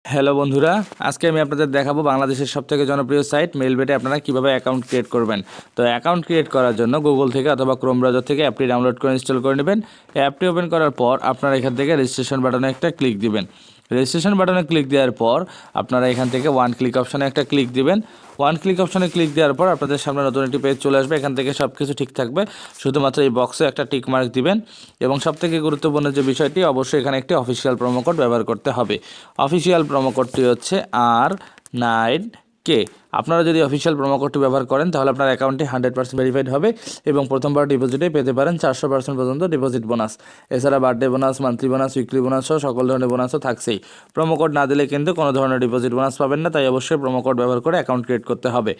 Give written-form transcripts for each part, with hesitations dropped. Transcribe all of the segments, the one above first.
Hello বন্ধুরা, আজকে আমি আপনাদের দেখাবো বাংলাদেশের সবথেকে জনপ্রিয় সাইট মেলবেটে আপনারা কিভাবে অ্যাকাউন্ট ক্রিয়েট করবেন। তো অ্যাকাউন্ট ক্রিয়েট করার জন্য গুগল থেকে অথবা ক্রোম ব্রাউজার থেকে অ্যাপটি ডাউনলোড করে ইনস্টল করে নেবেন। অ্যাপটি ওপেন করার পর আপনারা এখান থেকে রেজিস্ট্রেশন বাটনে একটা ক্লিক দিবেন। রেজিস্ট্রেশন বাটনে ক্লিক দেওয়ার পর আপনারা এখান থেকে ওয়ান ক্লিক অপশানে একটা ক্লিক দিবেন। ওয়ান ক্লিক অপশানে ক্লিক দেওয়ার পর আপনাদের সামনে নতুন একটি পেজ চলে আসবে। এখান থেকে সব কিছু ঠিক থাকবে, শুধুমাত্র এই বক্সে একটা টিক মার্ক দিবেন। এবং সবথেকে গুরুত্বপূর্ণ যে বিষয়টি, অবশ্যই এখানে একটি অফিসিয়াল প্রোমো কোড ব্যবহার করতে হবে। অফিসিয়াল প্রোমো কোডটি হচ্ছে R9K। আপনারা যদি অফিসিয়াল প্রোমো কোডটি ব্যবহার করেন তাহলে আপনার অ্যাকাউন্টটি 100% ভেরিফাইড হবে এবং প্রথমবার ডিপোজিটে পেতে পারেন 400% পর্যন্ত ডিপোজিট বোনাস। এছাড়া birthday bonus, monthly bonus, weekly bonus সহ সকল ধরনের বোনাসও থাকছেই। প্রোমো কোড না দিলে কিন্তু কোনো ধরনের ডিপোজিট বোনাস পাবেন না, তাই অবশ্যই প্রোমো কোড ব্যবহার করে অ্যাকাউন্ট ক্রিয়েট করতে হবে।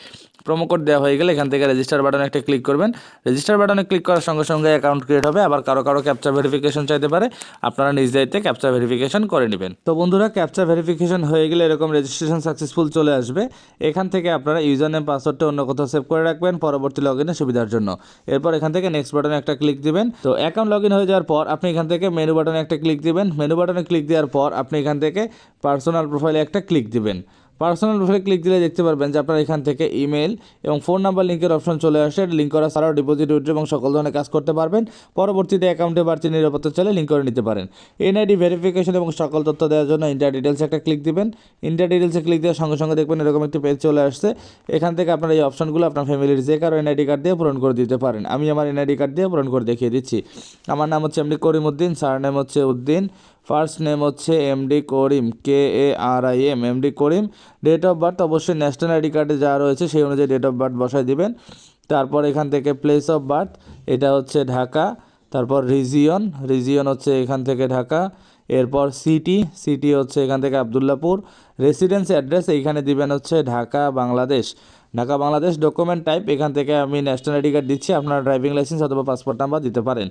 প্রোমো কোড দেওয়া হয়ে গেলে এখান থেকে রেজিস্টার বাটনে একটা ক্লিক করবেন। রেজিস্টার বাটনে ক্লিক করার সঙ্গে সঙ্গে অ্যাকাউন্ট ক্রিয়েট হবে। আবার কারো ক্যাপচা ভেরিফিকেশন চাইতে পারে, আপনারা নিজ দায়িত্বে ক্যাপচা ভেরিফিকেশন করে নেবেন। তো বন্ধুরা, ক্যাপচা ভেরিফিকেশন হয়ে গেলে এরকম রেজিস্ট্রেশন সাকসেসফুল চলে আসবে। এখান থেকে আপনারা ইউজার নেম পাসওয়ার্ডটা অন্য কোথাও সেভ করে রাখবেন পরবর্তী লগইনের সুবিধার জন্য। এরপর এখান থেকে নেক্সট বাটনে একটা ক্লিক দিবেন। তো অ্যাকাউন্ট লগইন হয়ে যাওয়ার পর আপনি এখান থেকে মেনু বাটনে একটা ক্লিক দিবেন। মেনু বাটনে ক্লিক দেওয়ার পর আপনি এখান থেকে পার্সোনাল প্রোফাইলে একটা ক্লিক দিবেন। পার্সোনাল প্রোফাইলে ক্লিক দিলে দেখতে পারবেন যে আপনার এখান থেকে ইমেল এবং ফোন নাম্বার লিঙ্কের অপশন চলে আসে। লিঙ্ক করা ছাড়াও ডিপোজিট, উইথড্র এবং সকল ধরনের কাজ করতে পারবেন। পরবর্তীতে অ্যাকাউন্টে বাড়তি নিরাপত্তা চাইলে লিঙ্ক করে নিতে পারেন। এনআইডি ভেরিফিকেশন এবং সকল তথ্য দেওয়ার জন্য ইন্ডিয়া ডিটেলসে একটা ক্লিক দিবেন। ইন্ডিয়া ডিটেলসে ক্লিক দেওয়ার সঙ্গে সঙ্গে দেখবেন এরকম একটি পেজ চলে আসছে। এখান থেকে আপনার এই অপশনগুলো আপনার ফ্যামিলির যে কারো এনআইডি কার্ড দিয়ে পূরণ করে দিতে পারেন। আমি আমার এনআইডি কার্ড দিয়ে পূরণ করে দেখিয়ে দিচ্ছি। আমার নাম হচ্ছে MD Karim Uddin, surname হচ্ছে উদ্দিন, ফার্স্ট নেম হচ্ছে MD Karim, KARIM, MD Karim. Date of birth অবশ্যই ন্যাশনাল আইডি কার্ডে যা রয়েছে সেই অনুযায়ী ডেট অফ বার্থ বসায় দিবেন। তারপর এখান থেকে প্লেস অফ বার্থ, এটা হচ্ছে ঢাকা। তারপর রিজিয়ন হচ্ছে এখান থেকে ঢাকা। এরপর সিটি হচ্ছে এখান থেকে আবদুল্লাপুর। রেসিডেন্স অ্যাড্রেস এইখানে দিবেন হচ্ছে ঢাকা বাংলাদেশ। ডকুমেন্ট টাইপ এখান থেকে আমি ন্যাশনাল আইডি কার্ড দিচ্ছি, আপনার ড্রাইভিং লাইসেন্স অথবা পাসপোর্ট নাম্বার দিতে পারেন।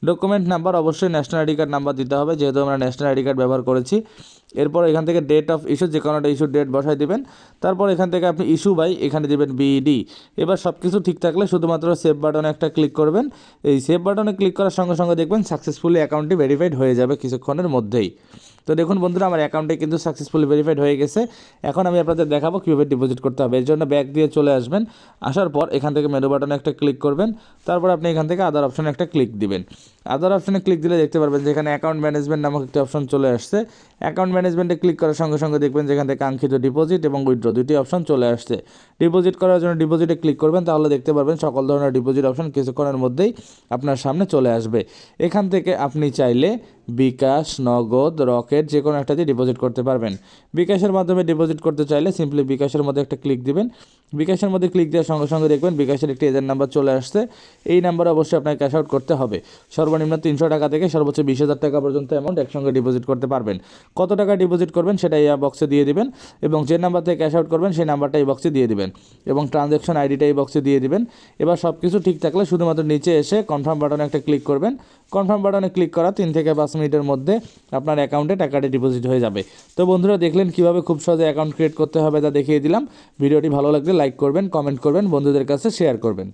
ডকুমেন্ট নাম্বার অবশ্যই ন্যাশনাল আইডি কার্ড নাম্বার দিতে হবে, যেহেতু আমরা ন্যাশনাল আইডি কার্ড ব্যবহার করেছি। এরপর এখান থেকে ডেট অফ ইস্যু, যে কোনো একটা ইস্যু ডেট বসাই দিবেন। তারপর এখান থেকে আপনি ইস্যু বাই এখানে দিবেন BD। এবার সব কিছু ঠিক থাকলে শুধুমাত্র সেভ বাটনে একটা ক্লিক করবেন। এই সেভ বাটনে ক্লিক করার সঙ্গে সঙ্গে দেখবেন সাকসেসফুলি অ্যাকাউন্টটি ভেরিফাইড হয়ে যাবে কিছুক্ষণের মধ্যেই। তো দেখুন বন্ধুরা, আমার অ্যাকাউন্টে কিন্তু সাকসেসফুলি ভেরিফাইড হয়ে গেছে। এখন আমি আপনাদের দেখাবো কীভাবে ডিপোজিট করতে হবে। এর জন্য ব্যাক দিয়ে চলে আসবেন। আসার পর এখান থেকে মেনু বাটনে একটা ক্লিক করবেন। তারপর আপনি এখান থেকে আদার অপশনে একটা ক্লিক দিবেন। আদার অপশনে ক্লিক দিলে দেখতে পারবেন যে এখানে অ্যাকাউন্ট ম্যানেজমেন্ট নামক একটি অপশন চলে আসছে। অ্যাকাউন্ট ম্যানেজমেন্টে ক্লিক করার সঙ্গে সঙ্গে দেখবেন যেখান থেকে কাঙ্ক্ষিত ডিপোজিট এবং উইথড্র দুটি অপশন চলে আসছে। ডিপোজিট করার জন্য ডিপোজিটে ক্লিক করবেন, তাহলে দেখতে পারবেন সকল ধরনের ডিপোজিট অপশন কিছুক্ষণের মধ্যেই আপনার সামনে চলে আসবে। এখান থেকে আপনি চাইলে বিকাশ, নগদ, রকেট যে কোনো একটা দিয়ে ডিপোজিট করতে পারবেন। বিকাশের মাধ্যমে ডিপোজিট করতে চাইলে সিম্পলি বিকাশের মধ্যে একটা ক্লিক দিবেন। বিকাশের মধ্যে ক্লিক দেওয়ার সঙ্গে সঙ্গে দেখবেন বিকাশের একটি এজেন্ট নাম্বার চলে আসছে। এই নাম্বারে অবশ্যই আপনাকে ক্যাশ আউট করতে হবে। সর্বনিম্ন 300 টাকা থেকে সর্বোচ্চ 20,000 টাকা পর্যন্ত অ্যামাউন্ট একসঙ্গে ডিপোজিট করতে পারবেন। কত টাকা ডিপোজিট করবেন সেটা এই বক্সে দিয়ে দিবেন এবং যে নাম্বার থেকে ক্যাশ আউট করবেন সেই নাম্বারটা এই বক্সে দিয়ে দিবেন এবং ট্রানজ্যাকশন আইডিটা এই বক্সে দিয়ে দিবেন। এবার সব কিছু ঠিক থাকলে শুধুমাত্র নিচে এসে কনফার্ম বাটনে একটা ক্লিক করবেন। কনফার্ম বাটনে ক্লিক করা 3 থেকে 5 মিনিটের মধ্যে আপনার অ্যাকাউন্টে টাকাটি ডিপোজিট হয়ে যাবে। তো বন্ধুরা, দেখলেন কীভাবে খুব সহজে অ্যাকাউন্ট ক্রিয়েট করতে হবে, তা দেখিয়ে দিলাম। ভিডিওটি ভালো লাগলে লাইক করবেন, কমেন্ট করবেন, বন্ধুদের কাছে শেয়ার করবেন।